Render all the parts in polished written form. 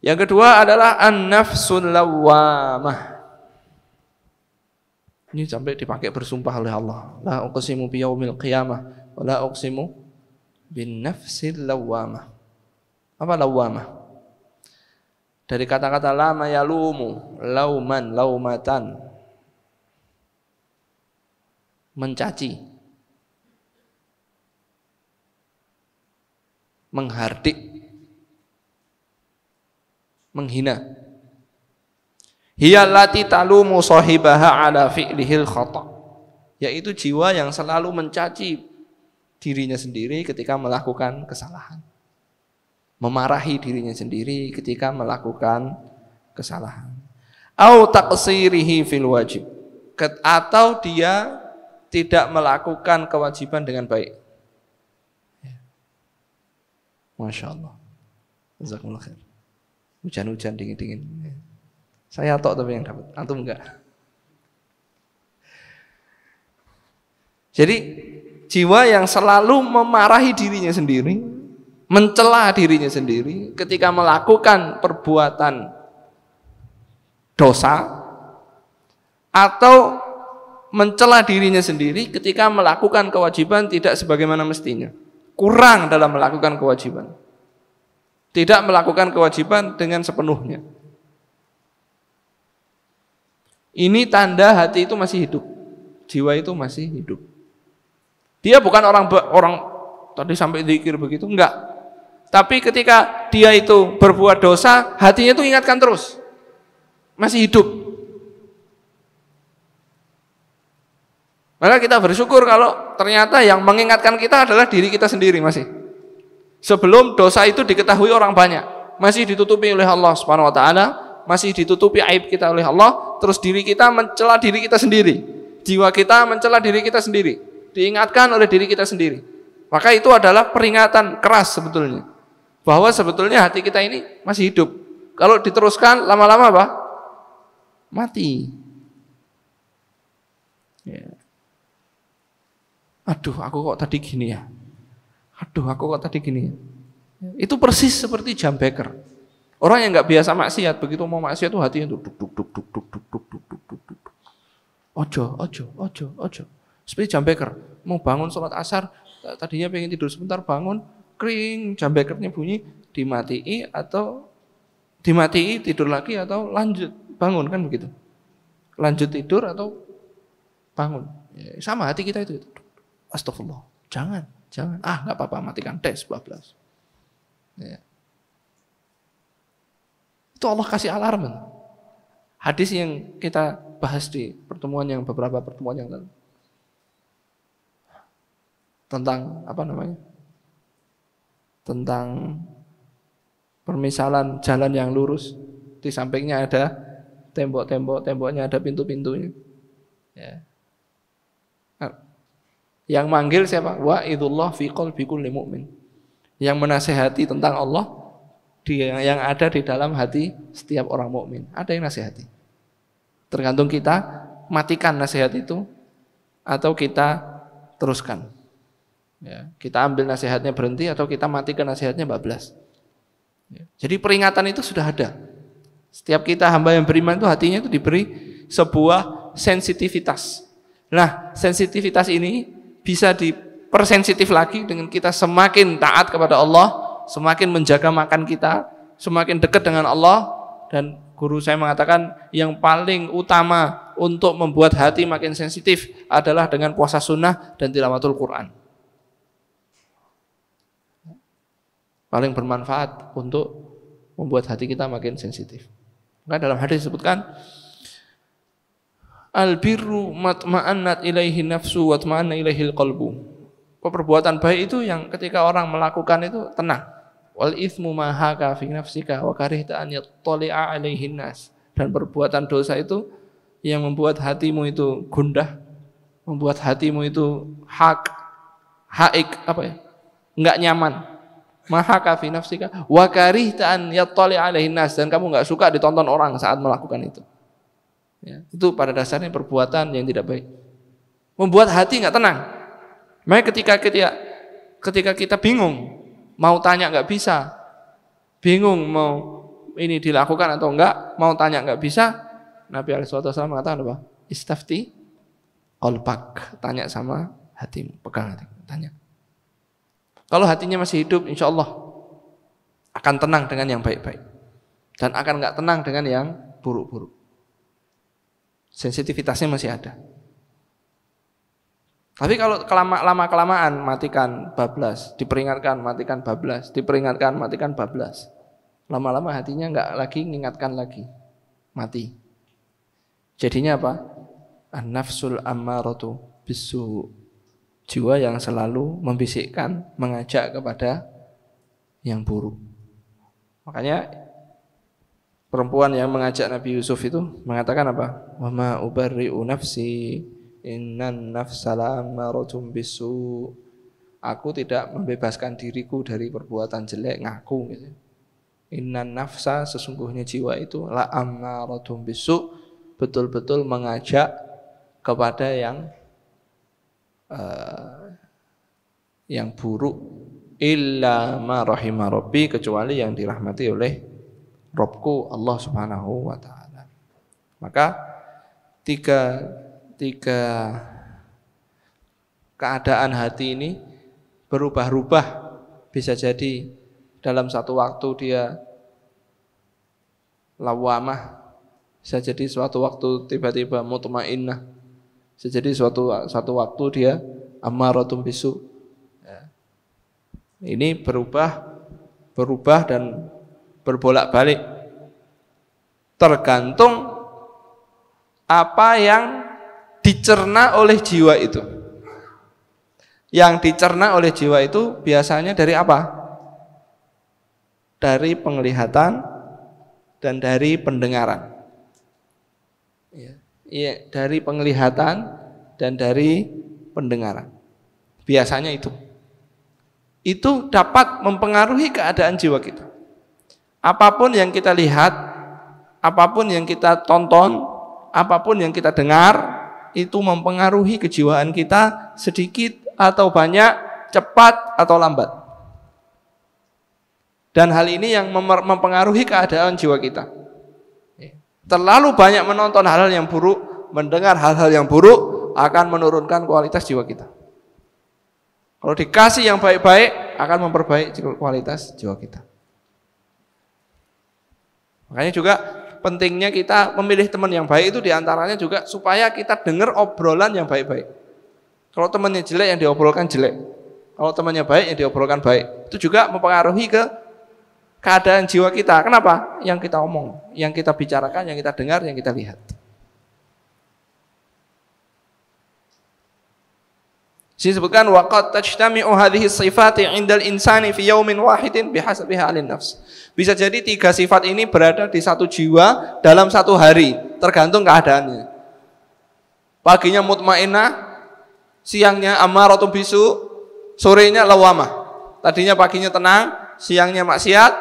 Yang kedua adalah an-nafsul lawwamah. Ini sampai dipakai bersumpah oleh Allah. La uqsimu biyaumil qiyamah wa la uqsimu bin nafsil lawwamah. Apa lawwamah? Dari kata-kata lama yalumu, lauman, laumatan. Mencaci. Menghardik. Menghina. Hiya allati talumu sahibaha ala fi'lihil khata'. Yaitu jiwa yang selalu mencaci dirinya sendiri ketika melakukan kesalahan. Memarahi dirinya sendiri ketika melakukan kesalahan. Au taqsirihi fil wajib. Atau dia tidak melakukan kewajiban dengan baik. Masya Allah. Jazakumullah khair. Hujan-hujan dingin-dingin. Saya tok tapi yang dapat, antum enggak. Jadi jiwa yang selalu memarahi dirinya sendiri, mencela dirinya sendiri ketika melakukan perbuatan dosa, atau mencela dirinya sendiri ketika melakukan kewajiban tidak sebagaimana mestinya, kurang dalam melakukan kewajiban, tidak melakukan kewajiban dengan sepenuhnya. Ini tanda hati itu masih hidup, jiwa itu masih hidup. Dia bukan orang tadi sampai zikir begitu, enggak. Tapi ketika dia itu berbuat dosa, hatinya itu ingatkan terus, masih hidup. Maka kita bersyukur kalau ternyata yang mengingatkan kita adalah diri kita sendiri masih. Sebelum dosa itu diketahui orang banyak, masih ditutupi oleh Allah Subhanahu wa taala, masih ditutupi aib kita oleh Allah, terus diri kita mencela diri kita sendiri. Jiwa kita mencela diri kita sendiri, diingatkan oleh diri kita sendiri. Maka itu adalah peringatan keras sebetulnya, bahwa sebetulnya hati kita ini masih hidup. Kalau diteruskan lama-lama apa? Mati. Ya. Aduh, aku kok tadi gini ya. Aduh, aku kok tadi gini ya. Itu persis seperti jam beker. Orang yang nggak biasa maksiat, begitu mau maksiat itu hatinya tuh duk duk duk duk duk duk duk duk duk duk duk. Ojo. Seperti jam beker. Mau bangun sholat asar, tadinya pengen tidur sebentar, bangun, kring, jam bekernya bunyi, dimatii tidur lagi atau lanjut bangun, kan begitu. Lanjut tidur atau bangun. Ya, sama hati kita itu. Astagfirullah. Jangan. Nggak apa-apa, matikan tes bablas. Ya. Itu Allah kasih alarm. Hadis yang kita bahas di beberapa pertemuan yang lalu. Tentang Tentang permisalan jalan yang lurus, di sampingnya ada temboknya ada pintu-pintunya. Ya. Yang manggil siapa? Wa'idullah fi qalbi kulli mu'min. Yang menasihati tentang Allah yang ada di dalam hati setiap orang mukmin. Ada yang nasihati. Tergantung kita matikan nasihat itu atau kita teruskan. Ya, kita ambil nasihatnya berhenti atau kita matikan nasihatnya bablas. Ya, jadi peringatan itu sudah ada. Setiap kita hamba yang beriman itu hatinya itu diberi sebuah sensitivitas. Nah, sensitivitas ini bisa dipersensitif lagi dengan kita semakin taat kepada Allah, semakin menjaga makan kita, semakin dekat dengan Allah. Dan guru saya mengatakan yang paling utama untuk membuat hati makin sensitif adalah dengan puasa sunnah dan tilawatul Quran. Paling bermanfaat untuk membuat hati kita makin sensitif. Maka dalam hadis disebutkan al-birru matma'annat ilaihi nafsu wa tma'anna ilaihil qalbu. Perbuatan baik itu yang ketika orang melakukan itu tenang. Wal itsmu ma haka fi nafsika wa karihta an yattali'a alaihin nas. Dan perbuatan dosa itu yang membuat hatimu itu gundah, membuat hatimu itu enggak nyaman. Ma haka fi nafsika wa karihta an yattali'a alaihin nas, dan kamu enggak suka ditonton orang saat melakukan itu. Ya, itu pada dasarnya perbuatan yang tidak baik, membuat hati nggak tenang. Makanya ketika kita bingung mau tanya nggak bisa, bingung mau ini dilakukan atau enggak, mau tanya enggak bisa, Nabi SAW mengatakan apa? Istafti qalbak, tanya sama hatimu, pegang hatimu, tanya. Kalau hatinya masih hidup, insya Allah akan tenang dengan yang baik-baik, dan akan enggak tenang dengan yang buruk-buruk. Sensitivitasnya masih ada. Tapi kalau lama-kelamaan matikan bablas, diperingatkan matikan bablas, diperingatkan matikan bablas, lama-lama hatinya enggak lagi mengingatkan lagi, mati. Jadinya apa? An-nafsul ammaratu bisu, jiwa yang selalu membisikkan, mengajak kepada yang buruk. Makanya perempuan yang mengajak Nabi Yusuf itu mengatakan apa? Wa ma ubarri'u nafsi innan nafsala ammaratun bisu. Aku tidak membebaskan diriku dari perbuatan jelek, ngaku gitu. Innan nafsa, sesungguhnya jiwa itu la ammaratun bisu, betul-betul mengajak kepada yang buruk, illa ma rahima rabbi, kecuali yang dirahmati oleh Rabbku Allah Subhanahu wa taala. Maka tiga keadaan hati ini berubah-ubah. Bisa jadi dalam satu waktu dia lawamah, bisa jadi suatu waktu tiba-tiba mutmainnah, bisa jadi suatu waktu dia ammaratun bisu. Ini berubah dan berbolak-balik, tergantung apa yang dicerna oleh jiwa itu. Yang dicerna oleh jiwa itu biasanya dari apa? Dari penglihatan dan dari pendengaran. Ya, dari penglihatan dan dari pendengaran. Biasanya itu dapat mempengaruhi keadaan jiwa kita. Apapun yang kita lihat, apapun yang kita tonton, apapun yang kita dengar, itu mempengaruhi kejiwaan kita sedikit atau banyak, cepat atau lambat. Dan hal ini yang mempengaruhi keadaan jiwa kita. Terlalu banyak menonton hal-hal yang buruk, mendengar hal-hal yang buruk, akan menurunkan kualitas jiwa kita. Kalau dikasih yang baik-baik, akan memperbaiki kualitas jiwa kita. Makanya juga pentingnya kita memilih teman yang baik itu diantaranya juga supaya kita dengar obrolan yang baik-baik. Kalau temannya jelek, yang diobrolkan jelek. Kalau temannya baik, yang diobrolkan baik. Itu juga mempengaruhi ke keadaan jiwa kita. Kenapa? Yang kita omong, yang kita bicarakan, yang kita dengar, yang kita lihat. Disebutkan waqad tajtami'u hadhihi sifati 'indal insani fi yaumin wahidin bihasabi halin nafs. Bisa jadi tiga sifat ini berada di satu jiwa dalam satu hari, tergantung keadaannya. Paginya mutmainnah, siangnya ammaratun bisu, sorenya lawamah. Tadinya paginya tenang, siangnya maksiat,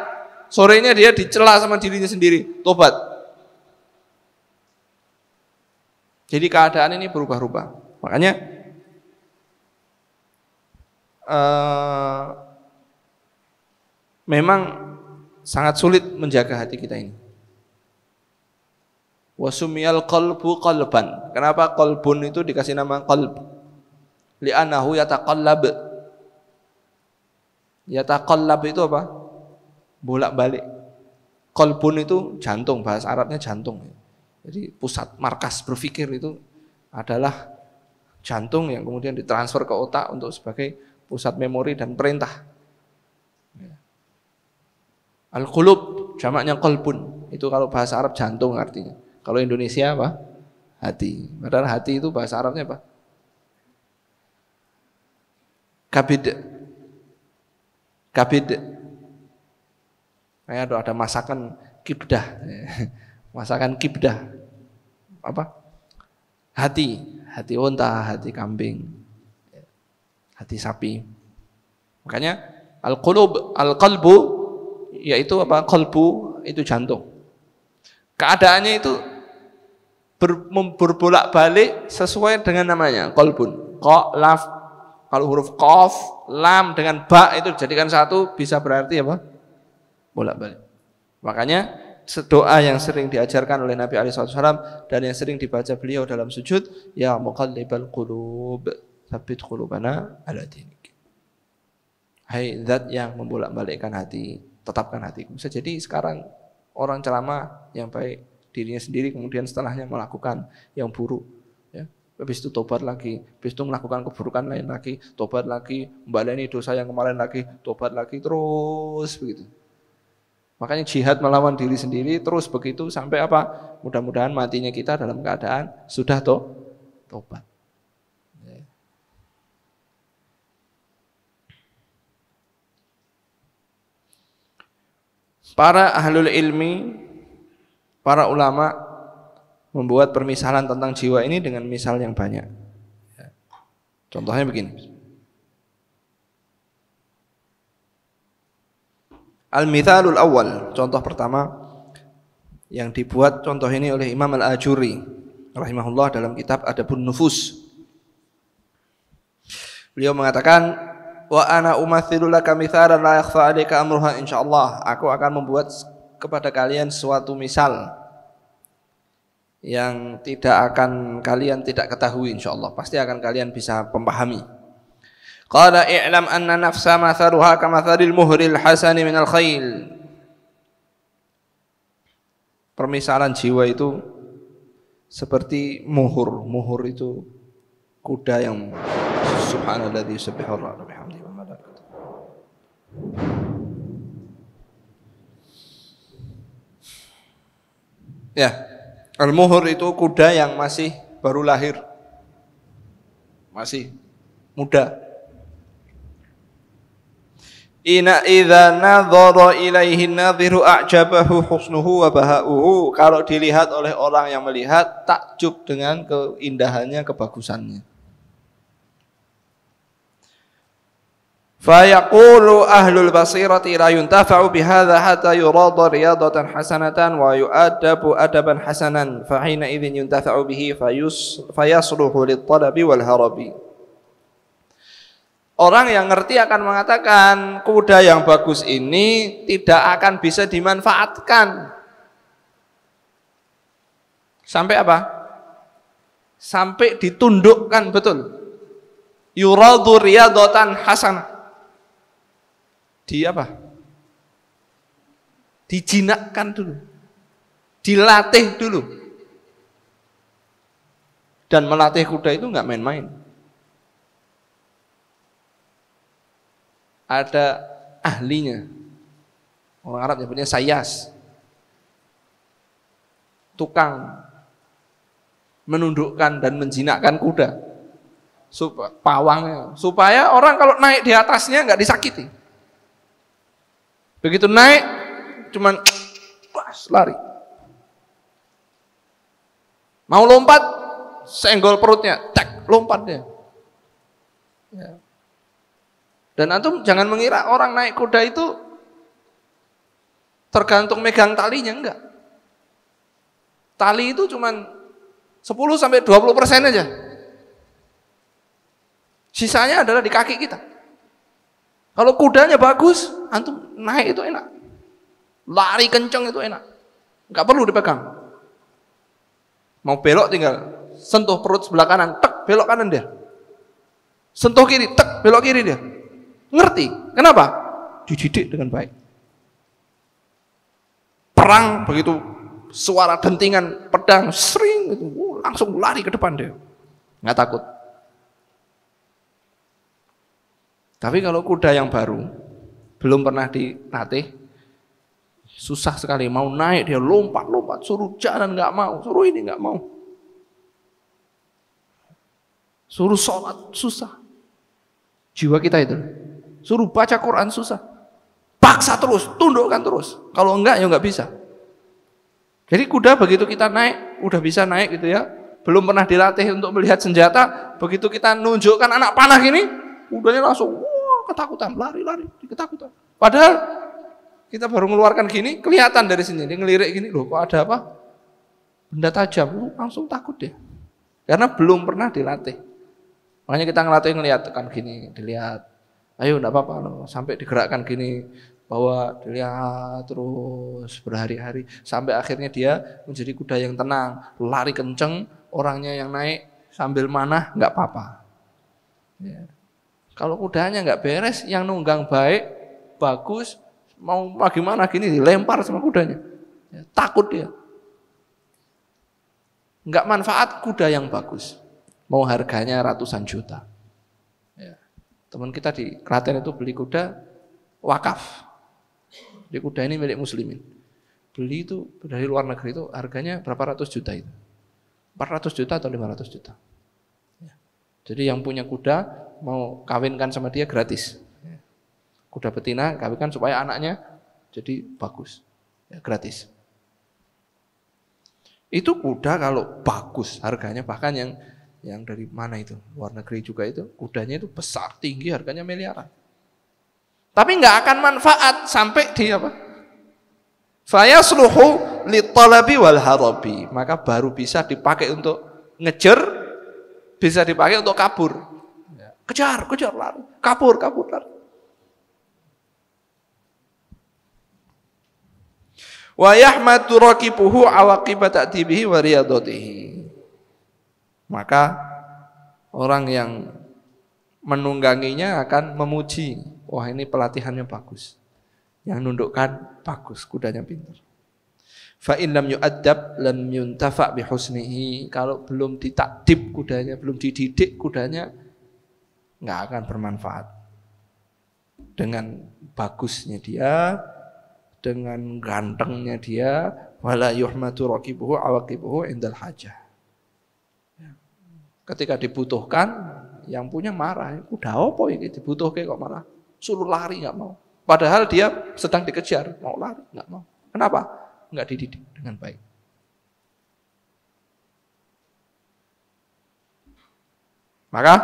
sorenya dia dicela sama dirinya sendiri, tobat. Jadi keadaan ini berubah-ubah. Makanya memang sangat sulit menjaga hati kita ini. Wasumiyal qalbu qalban. Kenapa qalbun itu dikasih nama qalb? Li'annahu yataqallab. Yataqallab itu apa? Bolak-balik. Qalbun itu jantung, bahasa Arabnya jantung. Jadi pusat markas berpikir itu adalah jantung yang kemudian ditransfer ke otak untuk sebagai pusat memori dan perintah. Al-qulub jamaknya qalbun. Itu kalau bahasa Arab jantung artinya. Kalau Indonesia apa? Hati. Padahal hati itu bahasa Arabnya apa? Kabid. Kabid. Kayak ada masakan kibdah. Masakan kibdah. Apa? Hati. Hati unta, hati kambing, hati sapi. Makanya al-qulub, al-qalbu, yaitu apa? Qalbu itu jantung. Keadaannya itu berbolak-balik sesuai dengan namanya, qalbun. Qa, laf, kalau huruf qaf, lam dengan ba itu dijadikan satu bisa berarti apa? Bolak-balik. Makanya doa yang sering diajarkan oleh Nabi SAW dan yang sering dibaca beliau dalam sujud, ya muqallibal qulub, tsabbit qulubana ala dinik. Hai zat yang membolak-balikkan hati, tetapkan hatiku. Bisa jadi sekarang orang ceramah yang baik dirinya sendiri, kemudian setelahnya melakukan yang buruk, ya. Habis itu tobat lagi, habis itu melakukan keburukan lain lagi, tobat lagi, membaleni dosa yang kemarin lagi, tobat lagi, terus begitu. Makanya jihad melawan diri sendiri terus begitu sampai apa? Mudah-mudahan matinya kita dalam keadaan sudah tobat. Para ahlul ilmi, para ulama membuat permisalan tentang jiwa ini dengan misal yang banyak. Contohnya begini. Al-mithalul awal, contoh pertama yang dibuat contoh ini oleh Imam Al-Ajuri rahimahullah dalam kitab Adabun Nufus. Beliau mengatakan, wa ana umathilu laka mithalan la yakhfa 'alaika amruha insyaallah. Aku akan membuat kepada kalian suatu misal yang kalian tidak ketahui insyaallah. Pasti akan kalian bisa memahami. Qala i'lam anna nafsa mathaluha kamathalil muhril hasani minal khail. Permisalan jiwa itu seperti muhur. Muhur itu kuda yang subhanalladzi subhanahu wa bihamdihi wa malaikatuh. Ya, al-muhur itu kuda yang masih baru lahir. Masih muda. Ina idza nadhara ilaihi nadhiru a'jabahu husnuhu wa baha'uhu. Kalau dilihat oleh orang yang melihat, takjub dengan keindahannya, kebagusannya. Fa yaqulu ahlul basirati la yuntafa'u bihadza hatta yurada riyadatan hasanatan wa yu'adabu adaban hasanan fa hina idzin yuntafa'u bihi fayasluhu lit-talabi wal harabi. Orang yang ngerti akan mengatakan kuda yang bagus ini tidak akan bisa dimanfaatkan. Sampai apa? Sampai ditundukkan betul. Yuradu riyadatan hasanah. Di apa? Dijinakkan dulu. Dilatih dulu. Dan melatih kuda itu enggak main-main. Ada ahlinya. Orang Arab nyebutnya sayas. Tukang menundukkan dan menjinakkan kuda. Pawangnya. Supaya orang kalau naik di atasnya enggak disakiti. Begitu naik cuman lari. Mau lompat senggol perutnya, tek, lompat dia. Ya. Dan antum jangan mengira orang naik kuda itu tergantung megang talinya, enggak. Tali itu cuman 10-20% aja. Sisanya adalah di kaki kita. Kalau kudanya bagus, antum naik itu enak. Lari kenceng itu enak. Enggak perlu dipegang. Mau belok tinggal sentuh perut sebelah kanan, tek, belok kanan dia. Sentuh kiri, tek, belok kiri dia. Ngerti? Kenapa? Dididik dengan baik. Perang begitu suara dentingan pedang sering itu langsung lari ke depan dia. Nggak takut. Tapi kalau kuda yang baru belum pernah dilatih, susah sekali. Mau naik dia lompat-lompat, suruh jalan nggak mau, suruh ini nggak mau. Suruh sholat susah. Jiwa kita itu. Suruh baca Quran susah. Paksa terus, tundukkan terus. Kalau enggak ya enggak bisa. Jadi kuda begitu kita naik, udah bisa naik gitu ya. Belum pernah dilatih untuk melihat senjata, begitu kita nunjukkan anak panah gini, kudanya langsung ketakutan, lari-lari, ketakutan. Padahal kita baru mengeluarkan gini, kelihatan dari sini, dia ngelirik gini, loh kok ada apa? Benda tajam, langsung takut dia. Karena belum pernah dilatih. Makanya kita ngeliatkan gini, dilihat. Ayo enggak apa-apa, sampai digerakkan gini, bawa dilihat terus berhari-hari sampai akhirnya dia menjadi kuda yang tenang, lari kenceng, orangnya yang naik sambil manah nggak apa-apa. Ya. Kalau kudanya nggak beres, yang nunggang baik, bagus, mau bagaimana gini dilempar sama kudanya, ya, takut dia. Nggak manfaat kuda yang bagus, mau harganya ratusan juta. Ya. Teman kita di Klaten itu beli kuda wakaf. Di kuda ini milik muslimin. Beli itu dari luar negeri itu harganya berapa ratus juta itu. 400 juta atau 500 juta. Ya. Jadi yang punya kuda mau kawinkan sama dia gratis. Ya. Kuda betina kawinkan supaya anaknya jadi bagus. Ya, gratis. Itu kuda kalau bagus harganya, bahkan yang dari mana itu, luar negeri juga itu, kudanya itu besar, tinggi, harganya miliaran. Tapi nggak akan manfaat sampai di apa? Fayasluhu litalabi wal harabi, maka baru bisa dipakai untuk ngejar, bisa dipakai untuk kabur. Kejar, lari, kabur, lari. Wa yahmadu raqibuhu awaqibat ta'dibihi wa riyadatihi. Maka orang yang menungganginya akan memuji, wah ini pelatihannya bagus. Yang nundukkan bagus, kudanya pintar. Fa in lam yu'addab lam yuntafa bi husnihi. Kalau belum ditakdib kudanya, belum dididik kudanya, enggak akan bermanfaat. Dengan bagusnya dia, dengan gantengnya dia, wala yuhmadu raqibuhu awaqibuhu indal hajah. Ketika dibutuhkan, yang punya marah, udah apa ini dibutuhkan kok marah, suruh lari nggak mau. Padahal dia sedang dikejar, mau lari nggak mau. Kenapa? Nggak dididik dengan baik. Maka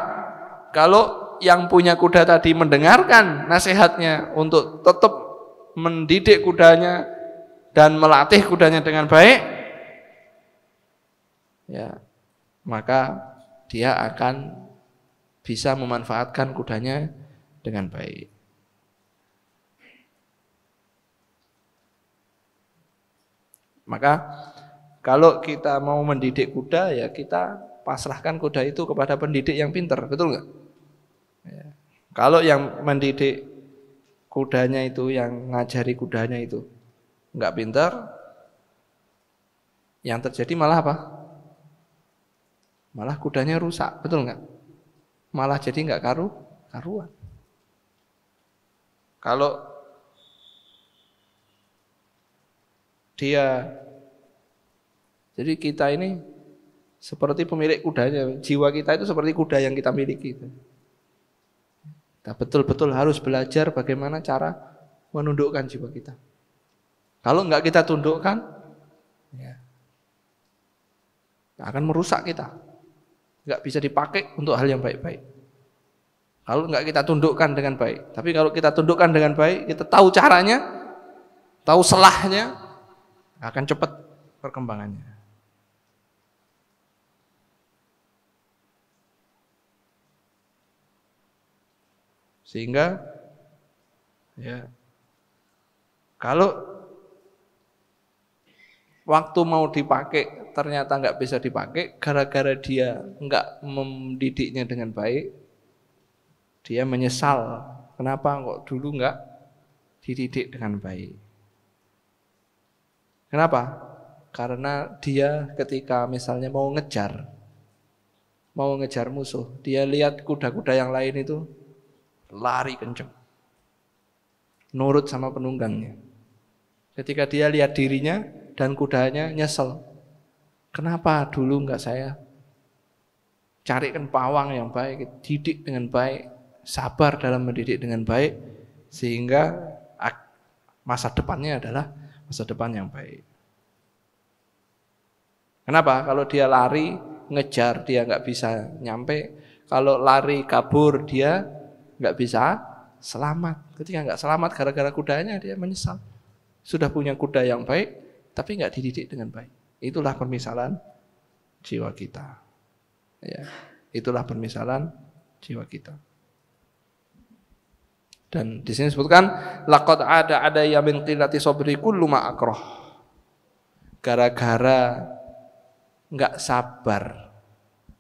kalau yang punya kuda tadi mendengarkan nasihatnya untuk tetap mendidik kudanya dan melatih kudanya dengan baik, ya, maka dia akan bisa memanfaatkan kudanya dengan baik. Maka kalau kita mau mendidik kuda, ya kita pasrahkan kuda itu kepada pendidik yang pintar, betul nggak? Ya. Kalau yang mendidik kudanya itu, yang ngajari kudanya itu nggak pintar, yang terjadi malah apa? Malah kudanya rusak, betul nggak? Malah jadi nggak karuan. Kalau dia, jadi kita ini seperti pemilik kudanya, jiwa kita itu seperti kuda yang kita miliki. Kita betul-betul harus belajar bagaimana cara menundukkan jiwa kita. Kalau enggak kita tundukkan, ya, akan merusak kita. Enggak bisa dipakai untuk hal yang baik-baik. Kalau enggak kita tundukkan dengan baik. Tapi kalau kita tundukkan dengan baik, kita tahu caranya, tahu selahnya, akan cepat perkembangannya. Sehingga ya, kalau waktu mau dipakai ternyata nggak bisa dipakai gara-gara dia nggak mendidiknya dengan baik, dia menyesal. Kenapa kok dulu nggak dididik dengan baik? Kenapa? Karena dia ketika misalnya mau ngejar musuh, dia lihat kuda-kuda yang lain itu lari kenceng, nurut sama penunggangnya. Ketika dia lihat dirinya dan kudanya, nyesel. Kenapa dulu enggak saya carikan pawang yang baik, didik dengan baik, sabar dalam mendidik dengan baik, sehingga masa depannya adalah masa depan yang baik. Kenapa? Kalau dia lari, ngejar, dia enggak bisa nyampe. Kalau lari kabur, dia nggak bisa selamat. Ketika nggak selamat gara-gara kudanya, dia menyesal. Sudah punya kuda yang baik, tapi nggak dididik dengan baik. Itulah permisalan jiwa kita. Ya, itulah permisalan jiwa kita. Dan di sini disebutkan laqad ada ya min qillati sabri kullu ma akrah. Gara-gara enggak sabar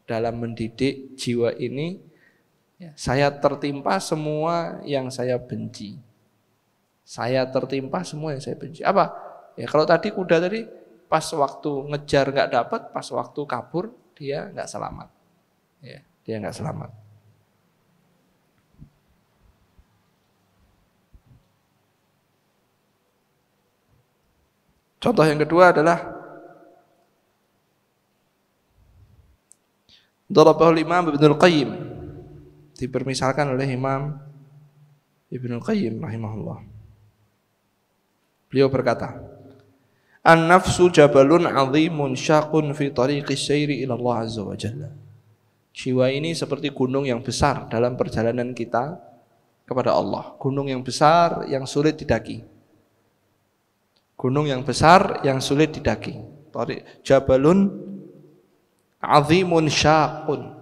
dalam mendidik jiwa ini, saya tertimpa semua yang saya benci. Saya tertimpa semua yang saya benci. Apa? Ya kalau tadi kuda tadi pas waktu ngejar enggak dapat, pas waktu kabur dia enggak selamat. Ya, dia enggak selamat. Contoh yang kedua adalah Darabahul Imam Ibnul Qayyim, dipermisalkan oleh Imam Ibnul Qayyim rahimahullah. Beliau berkata, "An-nafsu jabalun 'azimun syaqun fi tariqis sayri ila Allah azza wa jalla." Jiwa ini seperti gunung yang besar dalam perjalanan kita kepada Allah. Gunung yang besar yang sulit didaki. Gunung yang besar yang sulit didaki. Jabalun azimun syaqun,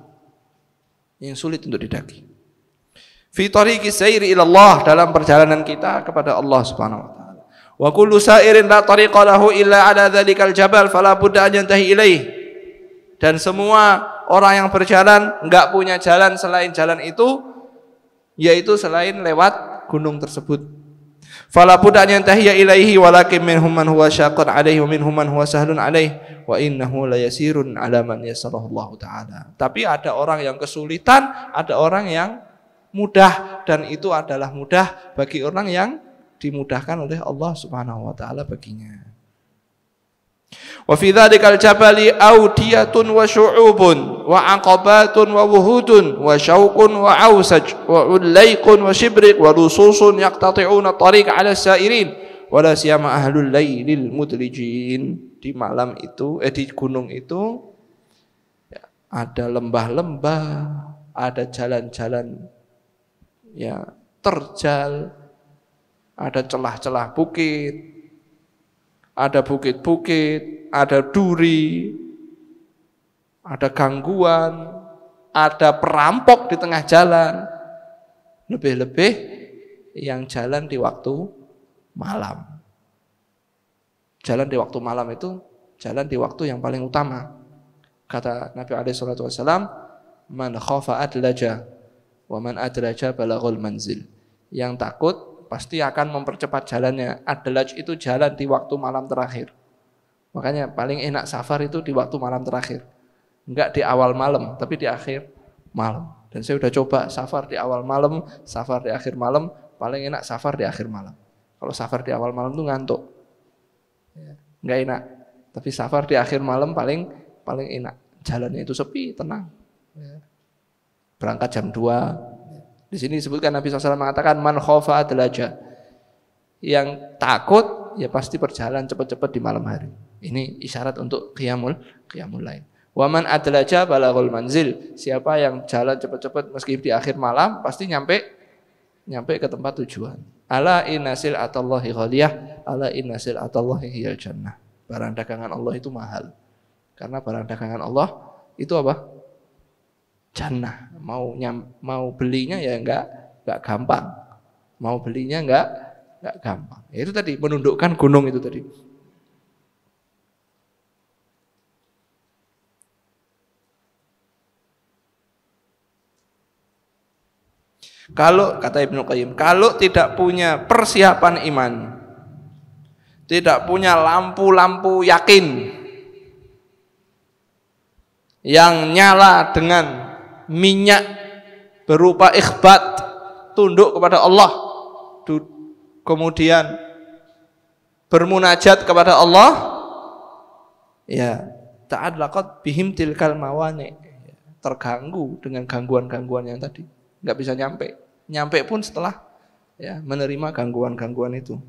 yang sulit untuk didaki. Fi tariqis sayri ila Allah, dalam perjalanan kita kepada Allah Subhanahu wa taala. Wa kullu sa'irin la tariqa lahu illa ala dzalikal jabal fala budda an yantahi ilaih. Dan semua orang yang berjalan enggak punya jalan selain jalan itu, yaitu selain lewat gunung tersebut. Fala budda an yantahiya ilaihi walakin minhum man huwa syaqqun alaihi wa minhum man huwa sahlun alaihi wa innahu la yasirun ala man yassarahu Allah taala. Tapi ada orang yang kesulitan, ada orang yang mudah, dan itu adalah mudah bagi orang yang dimudahkan oleh Allah Subhanahu wa taala baginya. Wa fi dzalikal jabali awdiyatun wa syu'ubun wa aqabatun wa wuhudun wa syauqun wa ausaj wa ulayqun wa shibriq wa lususun yaqtati'una tariq 'ala as-sa'irin wa la siyama ahlul lailil mudlijin. Di malam itu di gunung itu ada lembah-lembah, ada jalan-jalan ya terjal, ada celah-celah bukit, ada bukit-bukit, ada duri, ada gangguan, ada perampok di tengah jalan. Lebih-lebih yang jalan di waktu malam. Jalan di waktu malam itu jalan di waktu yang paling utama. Kata Nabi SAW, man khafa adlaja, wa man adlaja balaghul manzil. Yang takut pasti akan mempercepat jalannya. Adlaj itu jalan di waktu malam terakhir. Makanya paling enak safar itu di waktu malam terakhir. Enggak di awal malam, tapi di akhir malam. Dan saya sudah coba safar di awal malam, safar di akhir malam, paling enak safar di akhir malam. Kalau safar di awal malam itu ngantuk. Enggak enak. Tapi safar di akhir malam paling enak. Jalannya itu sepi, tenang. Berangkat jam 2. Di sini disebutkan Nabi SAW mengatakan man khofa adlaja. Yang takut ya pasti berjalan cepat-cepat di malam hari. Ini isyarat untuk qiyamul lail. Wa man adlaja balaghul manzil. Siapa yang jalan cepat-cepat meski di akhir malam pasti nyampe ke tempat tujuan. Ala innasil atallahi ghaliyah, ala innasil atallahi hiyal jannah. Barang dagangan Allah itu mahal. Karena barang dagangan Allah itu apa? Jannah. Mau belinya ya enggak gampang. Mau belinya enggak gampang. Ya, itu tadi menundukkan gunung itu tadi. Kalau kata Ibnu Qayyim, kalau tidak punya persiapan iman, tidak punya lampu-lampu yakin yang nyala dengan minyak berupa ikhbat, tunduk kepada Allah, kemudian bermunajat kepada Allah, ya ta'allaqat bihim tilkal mawani, terganggu dengan gangguan-gangguan yang tadi, nggak bisa nyampe pun setelah ya menerima gangguan-gangguan itu.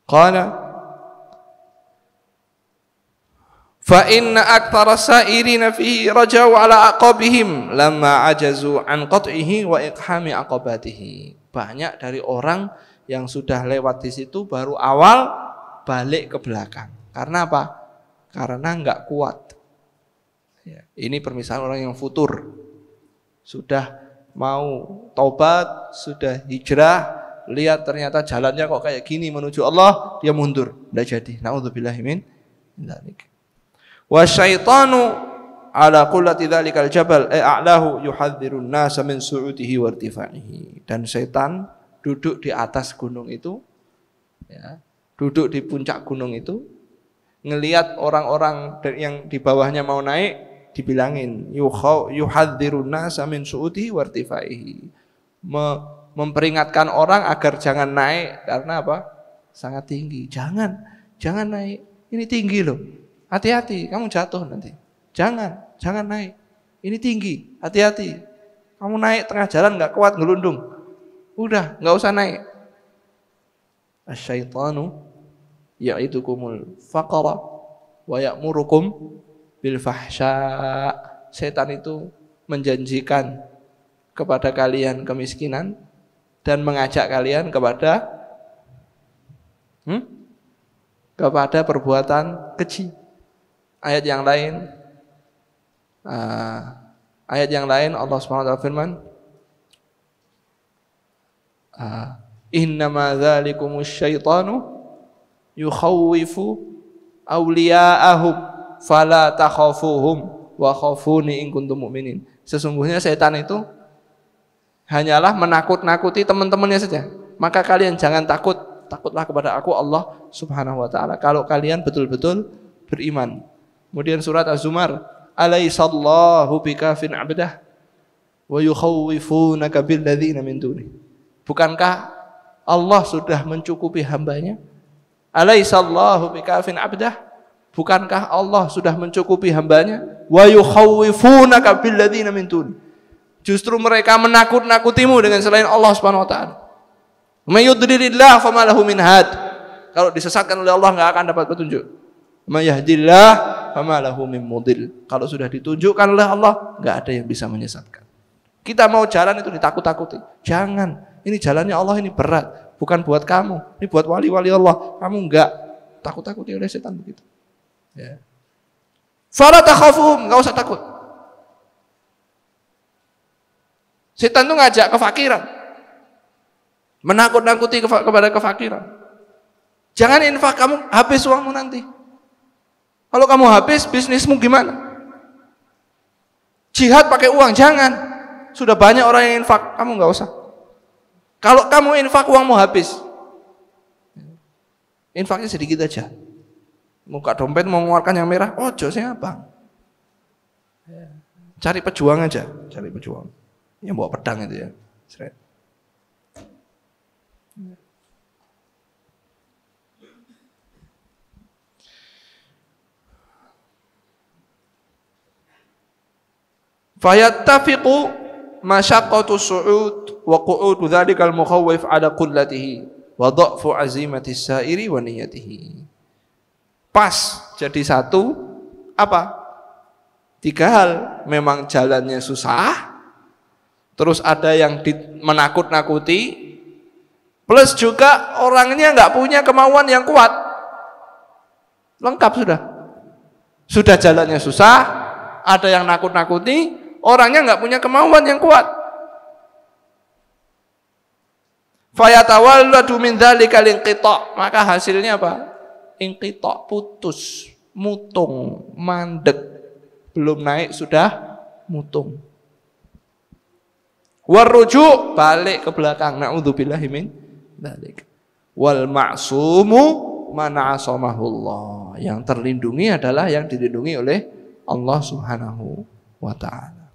Qala fa inna aktsara sa'irina fihi rajau ala aqabihim lamma ajazu an qat'ihi wa iqhami aqabatihi. Banyak dari orang yang sudah lewat di situ baru awal balik ke belakang. Karena apa? Karena enggak kuat. Ya, ini permisalan orang yang futur. Sudah mau taubat, sudah hijrah, lihat ternyata jalannya kok kayak gini menuju Allah, dia mundur, tidak jadi. Na'udzubillahi min dzalik. Wa syaitanu ala qullati dzalikal jabal a'lahu yuhadzirun nasa min su'udihi wa irtifaihi. Dan setan duduk di atas gunung itu, ya, duduk di puncak gunung itu, ngelihat orang-orang yang di bawahnya mau naik, dibilangin yuhadzirun nasa min su'udihi wa irtifaihi. Memperingatkan orang agar jangan naik karena apa? Sangat tinggi. Jangan naik. Ini tinggi loh. Hati-hati, kamu jatuh nanti. Jangan naik. Ini tinggi, hati-hati. Kamu naik tengah jalan nggak kuat ngelundung. Udah, nggak usah naik. Asyaitanu ya'idukumul faqra wa ya'murukum bil fahsya. Setan itu menjanjikan kepada kalian kemiskinan dan mengajak kalian kepada perbuatan keji. Ayat yang lain Allah Subhanahu wa taala firman, innama dzalikumus syaitanu yukhawwifu awliya'ahum fala takhafuhum wa khafuni in kuntum mu'minin. Sesungguhnya setan itu hanyalah menakut-nakuti teman-temannya saja. Maka kalian jangan takutlah kepada aku Allah Subhanahu wa taala kalau kalian betul-betul beriman. Kemudian surat Az-Zumar, alaisallahu bikafin 'abdah wa yukhawwifunaka billadzina min duni. Bukankah Allah sudah mencukupi hambanya? Alaisallahu bikafin 'abdah. Bukankah Allah sudah mencukupi hambanya? Wa yukhawwifunaka billadzina min duni. Justru mereka menakut-nakutimu dengan selain Allah Subhanahu wa taala. May yudlilillah fama lahu min had. Kalau disesatkan oleh Allah enggak akan dapat petunjuk. May yahdillah fama lahu min mudil. Kalau sudah ditunjukkan oleh Allah, enggak ada yang bisa menyesatkan. Kita mau jalan itu ditakut-takuti. Jangan. Ini jalannya Allah ini berat, bukan buat kamu. Ini buat wali-wali Allah. Kamu enggak takut-takuti oleh setan begitu. Ya. Fala takhafuhum, enggak usah takut. Setan itu ngajak kefakiran, menakut-nakuti kepada kefakiran. Jangan infak, kamu habis uangmu nanti. Kalau kamu habis, bisnismu gimana? Jihad pakai uang, jangan. Sudah banyak orang yang infak, kamu nggak usah. Kalau kamu infak, uangmu habis. Infaknya sedikit aja. Muka dompet mau mengeluarkan yang merah, ojo siapa? Cari pejuang aja, cari pejuang. Yang bawa pedang itu ya. Seret. Fayattafiqu masyaqqatu su'ud wa qu'udu dzalikal mukhawwif ala qullatihi wa dha'fu azimati sairi wa niyatihi. Pas jadi satu apa? 3 hal, memang jalannya susah, terus ada yang menakut-nakuti, plus juga orangnya nggak punya kemauan yang kuat. Lengkap sudah. Sudah jalannya susah, ada yang nakut-nakuti, orangnya nggak punya kemauan yang kuat. Fayatawalladu min dzalikal inqita', maka hasilnya apa? Inqita', putus, mutung, mandek. Belum naik sudah mutung. Warruju', balik ke belakang. Na'udzubillahi min dzalik. Wal ma'sumu man 'asamahullah. Yang terlindungi adalah yang dilindungi oleh Allah Subhanahu wa taala.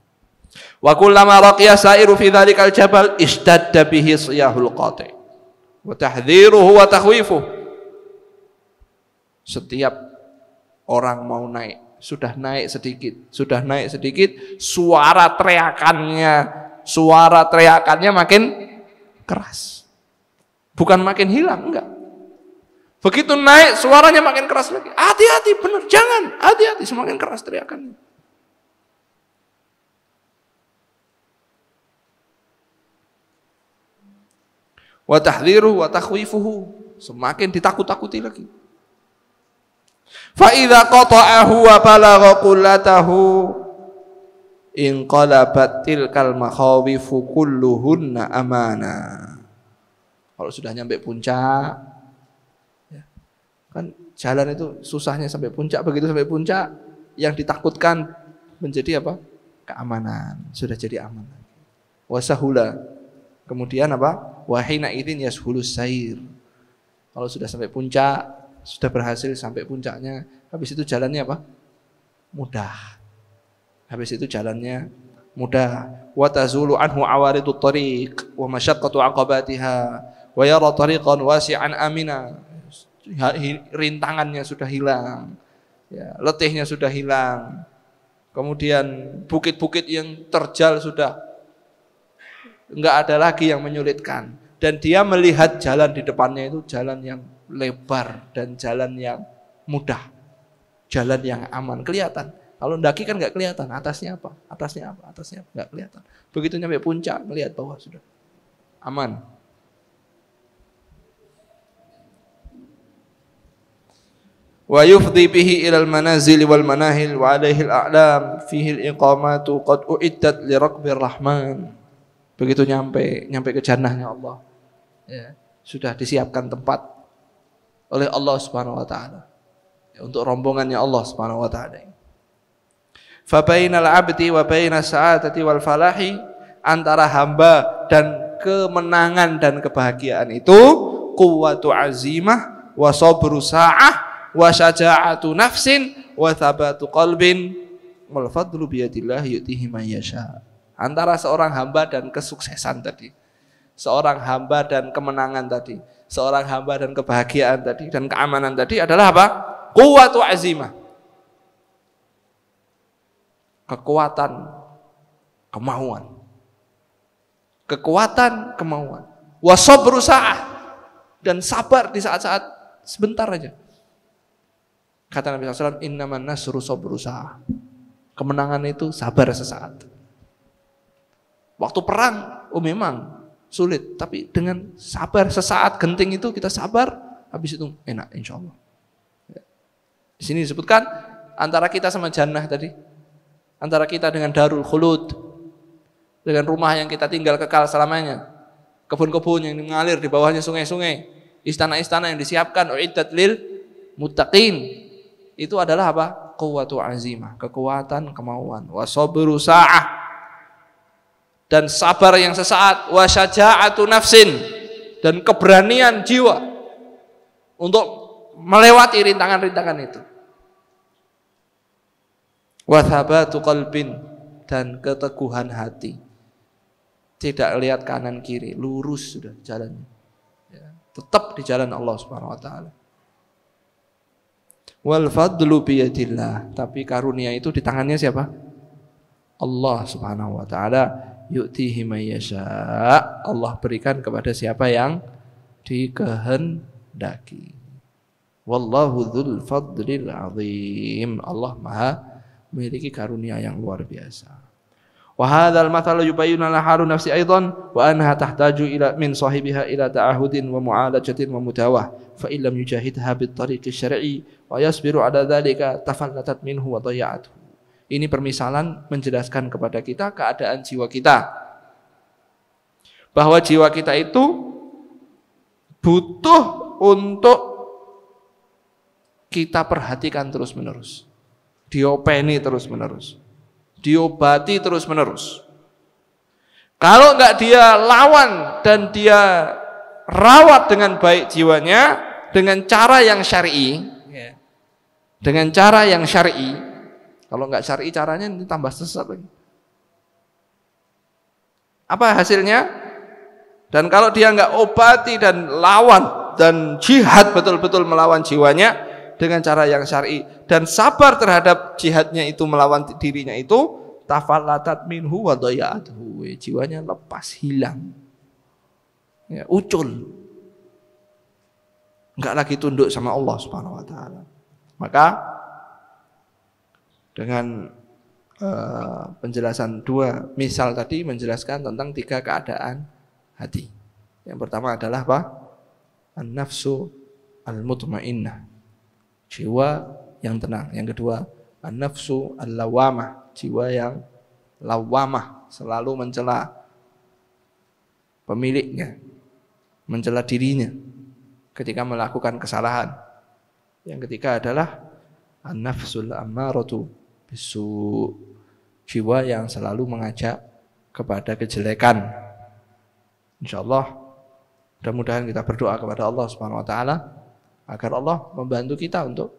Wa kullama raqiya sa'iru fi dzalikal jabal ishtadda bihi siyahul qati' wa tahdhiruhu wa takhwifuh. Setiap orang mau naik, sudah naik sedikit, suara teriakannya makin keras. Bukan makin hilang, enggak. Begitu naik, suaranya makin keras lagi. Hati-hati, benar, jangan. Hati-hati, semakin keras teriakannya. Wa tahdhiruhu wa takhwifuhu, semakin ditakut-takuti lagi. Fa idza qata'ahu wa balagha qullatahu in qalabat tilkal makhawifu kulluhunna amana. Kalau sudah nyampe puncak, ya, kan jalan itu susahnya sampai puncak, begitu sampai puncak yang ditakutkan menjadi apa? Keamanan, sudah jadi aman. Wasahula, kemudian apa? Wahina idzin yashulus sair. Kalau sudah sampai puncak, sudah berhasil sampai puncaknya, habis itu jalannya apa? Mudah. Habis itu jalannya mudah. Wa tazulu anhu awaridut tariq wa masyaqqatu aqabatiha wa yara tariqan wasi'an amina. Rintangannya sudah hilang. Ya, letihnya sudah hilang. Kemudian bukit-bukit yang terjal sudah enggak ada lagi yang menyulitkan. Dan dia melihat jalan di depannya itu jalan yang lebar dan jalan yang mudah. Jalan yang aman, kelihatan. Kalau mendaki kan nggak kelihatan atasnya apa, atasnya apa, atasnya apa, nggak kelihatan. Begitu nyampe puncak, melihat bawah sudah aman. Wa yufdi bihi ilal manazil wal manahil wa alaihi al-a'lam fihi al-iqamatu qad uiddat li rabbir rahman. Begitu nyampe ke jannahnya Allah, ya, sudah disiapkan tempat oleh Allah Subhanahu wa taala, ya, untuk rombongannya Allah Subhanahu wa taala. Fa bainal 'abdi wa bainas sa'adati wal falahi, antara hamba dan kemenangan dan kebahagiaan itu quwwatu azimah wa sabru sa'ah wa syaja'atu nafsin wa thabatu qalbin wal fadlu biyadillah yu'tihi man yasha. Antara seorang hamba dan kesuksesan tadi, seorang hamba dan kemenangan tadi, seorang hamba dan kebahagiaan tadi dan keamanan tadi adalah apa? Quwwatu azimah. Kekuatan kemauan. Kekuatan kemauan. Wa sabru sa'ah, dan sabar di saat-saat sebentar aja. Kata Nabi SAW, innaman nasru sabru sa'ah. Kemenangan itu sabar sesaat. Waktu perang, memang sulit, tapi dengan sabar sesaat genting itu kita sabar, habis itu enak insya Allah. Di sini disebutkan antara kita sama jannah tadi, antara kita dengan darul khulud, dengan rumah yang kita tinggal kekal selamanya, kebun-kebun yang mengalir di bawahnya sungai-sungai, istana-istana yang disiapkan uiddat lil muttaqin, itu adalah apa? Quwwatu azimah, kekuatan kemauan, wa sabru sa'ah, dan sabar yang sesaat, wa syaja'atu nafsin, dan keberanian jiwa untuk melewati rintangan-rintangan itu, wa thabatu qalbin, dan keteguhan hati, tidak lihat kanan kiri, lurus sudah jalannya, ya, tetap di jalan Allah Subhanahu wa taala. Wal fadlu biyadillah, tapi karunia itu di tangannya siapa? Allah Subhanahu wa taala. Yu'tihi may yasha, Allah berikan kepada siapa yang dikehendaki. Wallahu dzul fadlil azim, Allah Maha memiliki karunia yang luar biasa. Wa hadzal mathalu yubayyinu lana halu nafsi aidan wa anha tahtaju ila min sahibiha ila ta'ahudin wa mu'alajatin wa mudawah, fa illam yujahidha bit tariqi syar'i wa yasbiru ala dzalika tafallatat minhu wa daya'athu. Ini permisalan menjelaskan kepada kita keadaan jiwa kita, bahwa jiwa kita itu butuh untuk kita perhatikan terus-menerus, diopeni terus-menerus, diobati terus-menerus. Kalau enggak dia lawan dan dia rawat dengan baik jiwanya dengan cara yang syar'i, dengan cara yang syar'i. Kalau enggak syar'i caranya ini tambah sesat lagi. Apa hasilnya? Dan kalau dia enggak obati dan lawan dan jihad betul-betul melawan jiwanya dengan cara yang syar'i dan sabar terhadap jihadnya itu melawan dirinya itu, tafallatat minhu wa daya'athu, jiwanya lepas, hilang, ya, ucul, enggak lagi tunduk sama Allah Subhanahu wa taala. Maka dengan penjelasan dua misal tadi menjelaskan tentang tiga keadaan hati. Yang pertama adalah apa? An-nafsu al-mutmainnah, jiwa yang tenang. Yang kedua, an-nafsu al-lawamah, jiwa yang lawamah, selalu mencela pemiliknya, mencela dirinya ketika melakukan kesalahan. Yang ketiga adalah an-nafsul ammaratu bisu, jiwa yang selalu mengajak kepada kejelekan. Insyaallah mudah-mudahan kita berdoa kepada Allah Subhanahu wa taala agar Allah membantu kita untuk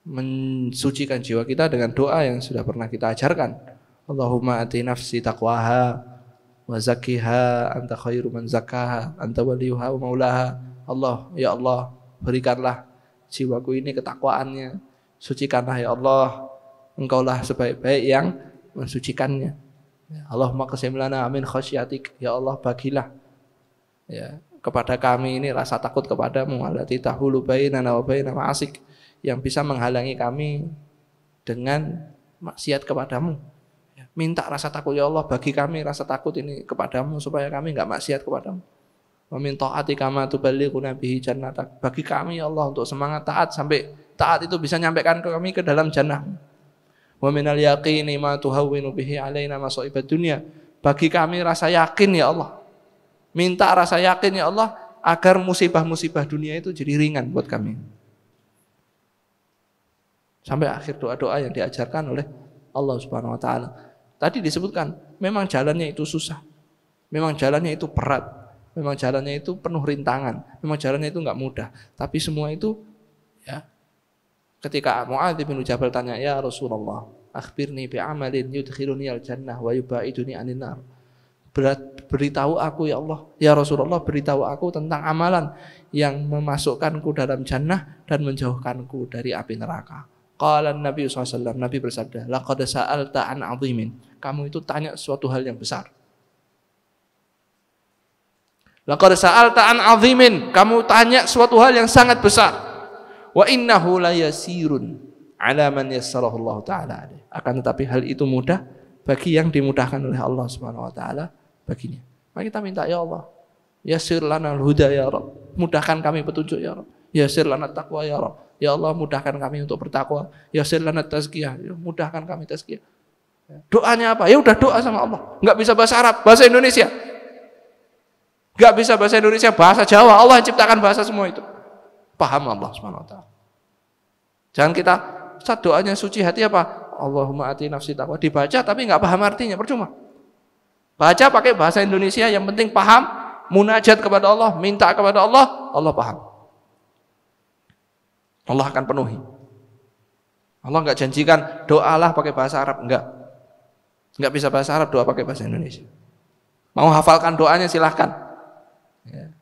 mensucikan jiwa kita dengan doa yang sudah pernah kita ajarkan. Allahumma ati nafsi taqwaha wa zakkiha anta khairu man zakkaha anta waliyuha wa maulaha. Allah, ya Allah, berikanlah jiwaku ini ketakwaannya, sucikanlah ya Allah, Engkaulah sebaik-baik yang mensucikannya. Allahumma qasim lana min khasyatik, ya Allah bagilah ya kepada kami ini rasa takut kepadamu, allati tahulu bainana wa baina ma'asik, yang bisa menghalangi kami dengan maksiat kepadamu. Minta rasa takut ya Allah, bagi kami rasa takut ini kepadamu supaya kami enggak maksiat kepadamu. Wa min ta'atika ma tuballighuna bihi jannatak, bagi kami ya Allah untuk semangat taat sampai taat itu bisa nyampaikan kami ke dalam jannah. Wa minal yaqini ma tuhawwinu bihi alaina masa'ibad dunya, bagi kami rasa yakin ya Allah. Minta rasa yakin ya Allah agar musibah-musibah dunia itu jadi ringan buat kami. Sampai akhir doa-doa yang diajarkan oleh Allah Subhanahu wa taala. Tadi disebutkan memang jalannya itu susah. Memang jalannya itu berat. Memang jalannya itu penuh rintangan. Memang jalannya itu enggak mudah. Tapi semua itu ya, ketika Mu'adz bin Jabal tanya, "Ya Rasulullah, akhbirni bi amalin yudkhiluni al-jannah wa yubaiduni anin nar." Beritahu aku ya Allah, ya Rasulullah, beritahu aku tentang amalan yang memasukkanku dalam jannah dan menjauhkanku dari api neraka. Qala Nabi SAW, Nabi bersabda, laqad sa'alta an 'azimin. Kamu itu tanya suatu hal yang besar. Laqad sa'alta an 'azimin. Kamu tanya suatu hal yang sangat besar. Wa innahu la yasirun 'ala man yassarahu Allah taala. Akan tetapi hal itu mudah bagi yang dimudahkan oleh Allah Subhanahu wa taala baginya. Mari kita minta ya Allah, yassir lana al-huda ya Rabb. Mudahkan kami petunjuk ya Rabb. Yassir lana taqwa ya Rabb. Ya Allah, mudahkan kami untuk bertakwa. Yassir lana tazkiyah. Ya, mudahkan kami tazkiyah. Doanya apa? Ya udah doa sama Allah. Enggak bisa bahasa Arab, bahasa Indonesia. Enggak bisa bahasa Indonesia, bahasa Jawa. Allah yang ciptakan bahasa semua itu. Paham Allah Subhanahu wa taala. Jangan kita saat doanya suci hati apa? Allahumma ati nafsi taqwa, dibaca tapi enggak paham artinya, percuma. Baca pakai bahasa Indonesia, yang penting paham, munajat kepada Allah, minta kepada Allah, Allah paham. Allah akan penuhi. Allah enggak janjikan doalah pakai bahasa Arab, enggak. Enggak bisa bahasa Arab, doa pakai bahasa Indonesia. Mau hafalkan doanya silahkan. Ya.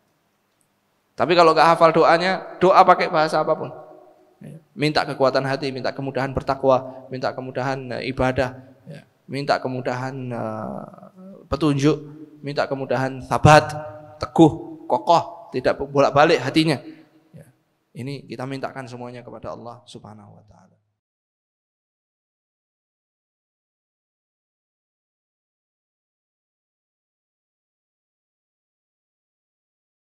Tapi kalau enggak hafal doanya, doa pakai bahasa apapun. Ya. Minta kekuatan hati, minta kemudahan bertakwa, minta kemudahan ibadah, ya. Minta kemudahan petunjuk, minta kemudahan sabat, teguh, kokoh, tidak bolak-balik hatinya. Ya. Ini kita mintakan semuanya kepada Allah Subhanahu wa taala.